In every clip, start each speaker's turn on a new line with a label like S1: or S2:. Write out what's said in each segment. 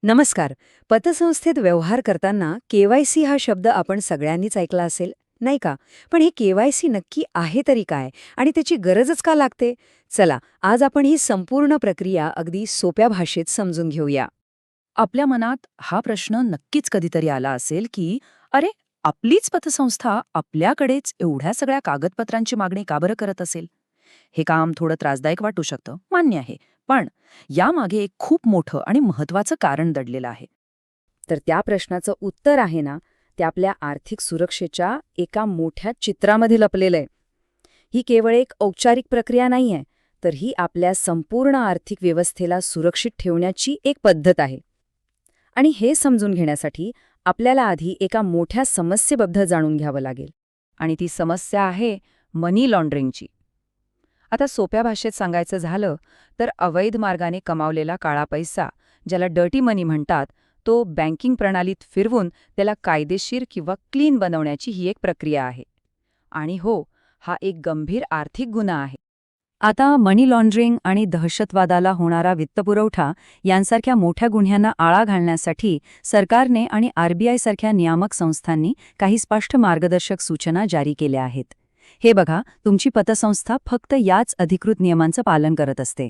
S1: नमस्कार. पतसंस्थेत व्यवहार करताना केवायसी हा शब्द आपण सगळ्यांनीच ऐकला असेल, नाही का? पण हे केवायसी नक्की आहे तरी काय आणि त्याची गरजच का लागते? चला, आज आपण ही संपूर्ण प्रक्रिया अगदी सोप्या भाषेत समजून घेऊया.
S2: आपल्या मनात हा प्रश्न नक्कीच कधीतरी आला असेल की अरे, आपलीच पतसंस्था आपल्याकडेच एवढ्या सगळ्या कागदपत्रांची मागणी का बरं करत असेल. हे काम थोडं त्रासदायक वाटू शकतं, मान्य आहे. पण यामागे एक खूप मोठं आणि महत्वाचं कारण दडलेलं आहे.
S1: तर त्या प्रश्नाचं उत्तर आहे ना, ते आपल्या आर्थिक सुरक्षेच्या एका मोठ्या चित्रामध्ये लपलेलं आहे. ही केवळ एक औपचारिक प्रक्रिया नाहीये, तर ही आपल्या संपूर्ण आर्थिक व्यवस्थेला सुरक्षित ठेवण्याची एक पद्धत आहे. आणि हे समजून घेण्यासाठी आपल्याला आधी एका मोठ्या समस्येबद्दल जाणून घ्यावं लागेल.
S2: आणि ती समस्या आहे मनी लॉन्ड्रिंगची. आता सोप्या भाषेत सांगायचं झालं तर अवैध मार्गाने कमावलेला काळा पैसा, ज्याला डर्टी मनी म्हणतात, तो बँकिंग प्रणालीत फिरवून त्याला कायदेशीर किंवा क्लीन बनवण्याची ही एक प्रक्रिया आहे. आणि हो, हा एक गंभीर आर्थिक गुन्हा आहे. आता मनी लॉन्ड्रिंग आणि दहशतवादाला होणारा वित्तपुरवठा यांसारख्या मोठ्या गुन्ह्यांना आळा घालण्यासाठी सरकारने आणि आरबीआय सारख्या नियामक संस्थांनी काही स्पष्ट मार्गदर्शक सूचना जारी केल्या आहेत. हे बघा, तुमची पतसंस्था फक्त याच अधिकृत नियमांचं पालन करत असते.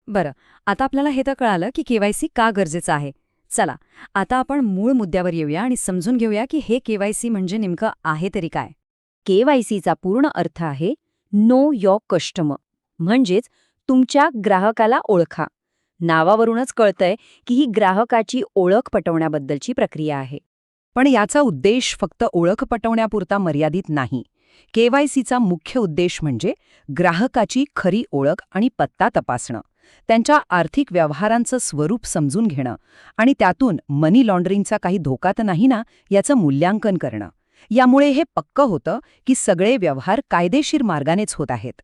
S1: बरं, आता आपल्याला हे तर कळालं की केवायसी का गरजेचं आहे. चला, आता आपण मूळ मुद्द्यावर येऊया आणि समजून घेऊया की हे केवायसी म्हणजे नेमकं आहे तरी काय. केवायसीचा पूर्ण अर्थ आहे नो योर कस्टमर, म्हणजेच तुमच्या ग्राहकाला ओळखा. नावावरूनच कळतंय की ही ग्राहकाची ओळख पटवण्याबद्दलची प्रक्रिया आहे.
S2: पण याचा उद्देश फक्त ओळख पटवण्यापुरता मर्यादित नाही. केवायसीचा मुख्य उद्देश म्हणजे ग्राहकाची खरी ओळख आणि पत्ता तपासणं, त्यांच्या आर्थिक व्यवहारांचं स्वरूप समजून घेणं आणि त्यातून मनी लॉन्ड्रिंगचा काही धोका तर नाही ना, याचं मूल्यांकन करणं. यामुळे हे पक्कं होतं की सगळे व्यवहार कायदेशीर मार्गानेच होत आहेत.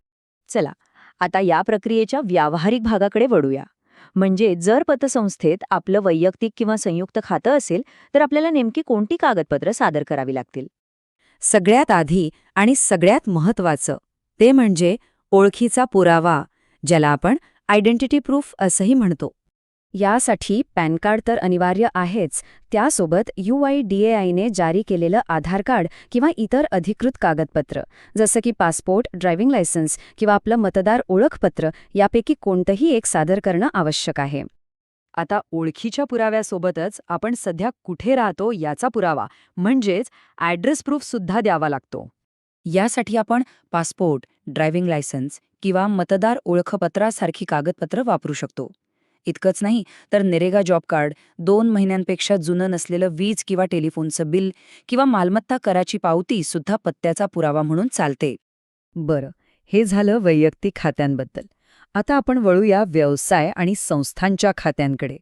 S1: चला, आता या प्रक्रियेच्या व्यावहारिक भागाकडे वळूया. म्हणजे जर पतसंस्थेत आपलं वैयक्तिक किंवा संयुक्त खातं असेल, तर आपल्याला नेमकी कोणती कागदपत्र सादर करावी लागतील? सगळ्यात आधी आणि सगळ्यात महत्त्वाचं ते म्हणजे ओळखीचा पुरावा, ज्याला आपण आयडेंटिटी प्रूफ असंही म्हणतो. यासाठी पॅन कार्ड तर अनिवार्य आहेच, त्यासोबत UIDAIने जारी केलेलं आधार कार्ड किंवा इतर अधिकृत कागदपत्र, जसं की पासपोर्ट, ड्रायव्हिंग लायसन्स किंवा आपलं मतदार ओळखपत्र, यापैकी कोणतंही एक सादर करणं आवश्यक आहे.
S2: आता ओळखीच्या पुराव्यासोबतच आपण सध्या कुठे राहतो याचा पुरावा म्हणजेच ॲड्रेस प्रूफ सुद्धा द्यावा लागतो. यासाठी आपण पासपोर्ट, ड्रायव्हिंग लायसन्स किंवा मतदार ओळखपत्रासारखी कागदपत्र वापरू शकतो. इतकंच नाही तर नरेगा जॉब कार्ड, 2 महिन्यांपेक्षा जुनं नसलेलं वीज किंवा टेलिफोनचं बिल किंवा मालमत्ता कराची पावती सुद्धा पत्त्याचा पुरावा म्हणून चालते.
S1: बरं, हे झालं वैयक्तिक खात्यांबद्दल. आता आपण वळूया व्यवसाय आणि संस्थांच्या खात्यांकडे.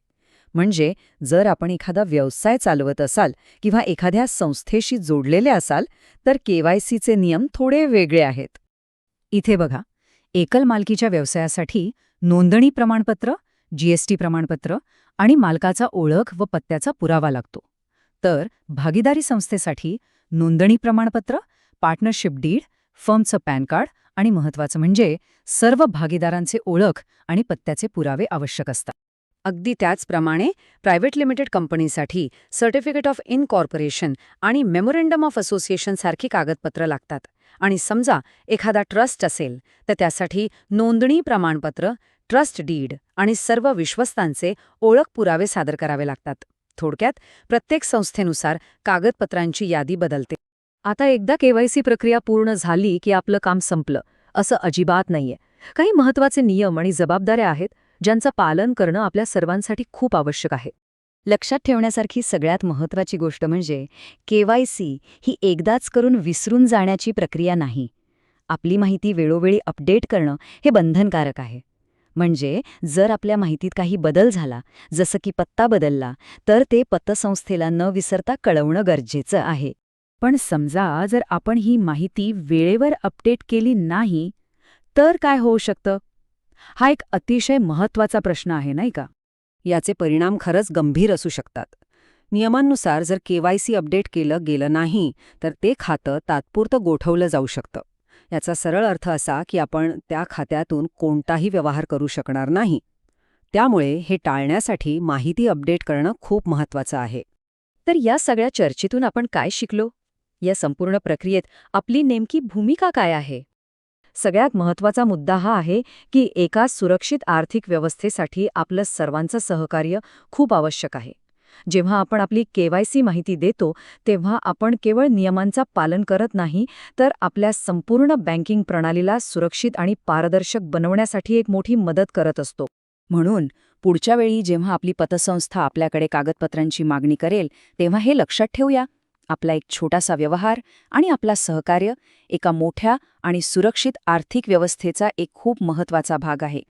S1: म्हणजे जर आपण एखादा व्यवसाय चालवत असाल किंवा एखाद्या संस्थेशी जोडलेले असाल, तर केवायसीचे नियम थोडे वेगळे आहेत. इथे बघा, एकल मालकीच्या व्यवसायासाठी नोंदणी प्रमाणपत्र, GST प्रमाणपत्र आणि मालकाचा ओळख व पत्त्याचा पुरावा लागतो. तर भागीदारी संस्थेसाठी नोंदणी प्रमाणपत्र, पार्टनरशिप डीड, फर्मचं पॅन कार्ड आणि महत्त्वाचं म्हणजे सर्व भागीदारांचे ओळख आणि पत्त्याचे पुरावे आवश्यक असतात. अगदी त्याचप्रमाणे प्रायव्हेट लिमिटेड कंपनीसाठी सर्टिफिकेट ऑफ इनकॉर्पोरेशन आणि मेमोरेंडम ऑफ असोसिएशन सारखी कागदपत्र लागतात. आणि समजा एखादा ट्रस्ट असेल, तर त्यासाठी नोंदणी प्रमाणपत्र, ट्रस्ट डीड आणि सर्व विश्वस्तांचे ओळख पुरावे सादर करावे लागतात. थोडक्यात, प्रत्येक संस्थेनुसार कागदपत्रांची यादी बदलते. आता एकदा केवायसी प्रक्रिया पूर्ण झाली की आपलं काम संपलं, असं अजिबात नाहीये. काही महत्त्वाचे नियम आणि जबाबदाऱ्या आहेत, ज्यांचं पालन करणं आपल्या सर्वांसाठी खूप आवश्यक आहे. लक्षात ठेवण्यासारखी सगळ्यात महत्त्वाची गोष्ट म्हणजे केवायसी ही एकदाच करून विसरून जाण्याची प्रक्रिया नाही. आपली माहिती वेळोवेळी अपडेट करणं हे बंधनकारक आहे. म्हणजे जर आपल्या माहितीत काही बदल झाला, जसं की पत्ता बदलला, तर ते पतसंस्थेला न विसरता कळवणं गरजेचं आहे. पण समजा जर आपण ही माहिती वेळेवर अपडेट केली नाही, तर काय होऊ शकतं? हा एक अतिशय महत्त्वाचा प्रश्न आहे, नाही का? याचे परिणाम खरंच गंभीर असू शकतात. नियमांनुसार जर केवायसी अपडेट केलं गेलं नाही, तर ते खातं तात्पुरतं गोठवलं जाऊ शकतं. याचा सरळ अर्थ असा की आपण त्या खात्यातून कोणताही व्यवहार करू शकणार नाही. त्यामुळे हे टाळण्यासाठी माहिती अपडेट करणं खूप महत्त्वाचं आहे.
S2: तर या सगळ्या चर्चेतून आपण काय शिकलो? या संपूर्ण प्रक्रियेत आपली नेमकी भूमिका काय आहे? सगळ्यात महत्त्वाचा मुद्दा हा आहे की एका सुरक्षित आर्थिक व्यवस्थेसाठी आपलं सर्वांचं सहकार्य खूप आवश्यक आहे. जेव्हा आपण आपली KYC माहिती देतो तेव्हा आपण केवळ नियमांचा पालन करत नाही, तर आपल्या संपूर्ण बँकिंग प्रणालीला सुरक्षित आणि पारदर्शक बनवण्यासाठी एक मोठी मदत करत असतो.
S1: म्हणून पुढच्या वेळी जेव्हा आपली पतसंस्था आपल्याकडे कागदपत्रांची मागणी करेल तेव्हा हे लक्षात ठेवूया. आपला एक छोटासा व्यवहार आणि आपला सहकार्य एका मोठ्या आणि सुरक्षित आर्थिक व्यवस्थेचा एक खूप महत्त्वाचा भाग आहे.